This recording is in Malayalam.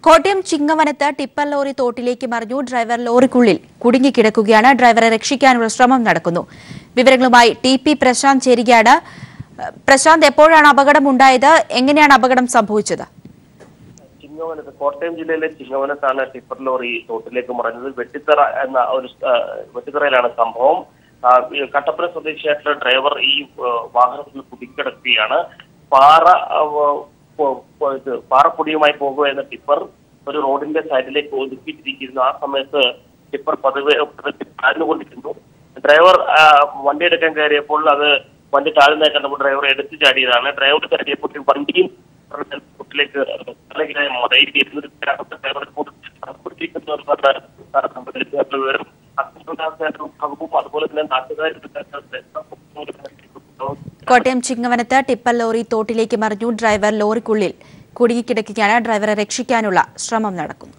കോട്ടയം ചിങ്ങവനത്ത് ടിപ്പർ ലോറി തോട്ടിലേക്ക് മറിഞ്ഞു. ഡ്രൈവർ ലോറിക്കുള്ളിൽ കുടുങ്ങിക്കിടക്കുകയാണ്. ഡ്രൈവറെ രക്ഷിക്കാനുള്ള ശ്രമം നടക്കുന്നു. വിവരങ്ങളുമായി ടി.പി. പ്രശാന്ത് ചേരുകയാണ്. പ്രശാന്ത്, എപ്പോഴാണ് അപകടമുണ്ടായത്? എങ്ങനെയാണ് അപകടം സംഭവിച്ചത്? കോട്ടയം ജില്ലയിലെ ചിങ്ങവനത്താണ് ടിപ്പർ ലോറി തോട്ടിലേക്ക് മറിഞ്ഞത്. വെട്ടിത്തറയിലാണ് സംഭവം. കട്ടപ്പന സ്വദേശിയായിട്ടുള്ള ഡ്രൈവർ ഈ വാഹനത്തിൽ കുടുങ്ങിക്കിടക്കുകയാണ്. പാറപ്പൊടിയുമായി പോകുക എന്ന ടിപ്പർ ഒരു റോഡിന്റെ സൈഡിലേക്ക് ഒതുക്കിയിട്ടിരിക്കുന്നു. ആ സമയത്ത് ടിപ്പർ പതുവെ താഴ്ന്നുകൊണ്ടിരുന്നു. ഡ്രൈവർ വണ്ടി എടുക്കാൻ കയറിയപ്പോൾ വണ്ടി താഴ്ന്നതായി കണ്ടപ്പോൾ ഡ്രൈവർ എടുത്തു ചാടിയതാണ്. ഡ്രൈവർ ചാടിയപ്പോൾ വണ്ടിയും റോഡിലേക്ക് വിവരം അതുപോലെ തന്നെ നാട്ടുകാർ. കോട്ടയം ചിങ്ങവനത്ത് ടിപ്പർ ലോറി തോട്ടിലേക്ക് മറിഞ്ഞു. ഡ്രൈവർ ലോറിക്കുള്ളിൽ കുടുങ്ങിക്കിടക്കുകയാണ്. ഡ്രൈവറെ രക്ഷിക്കാനുള്ള ശ്രമം നടക്കുന്നു.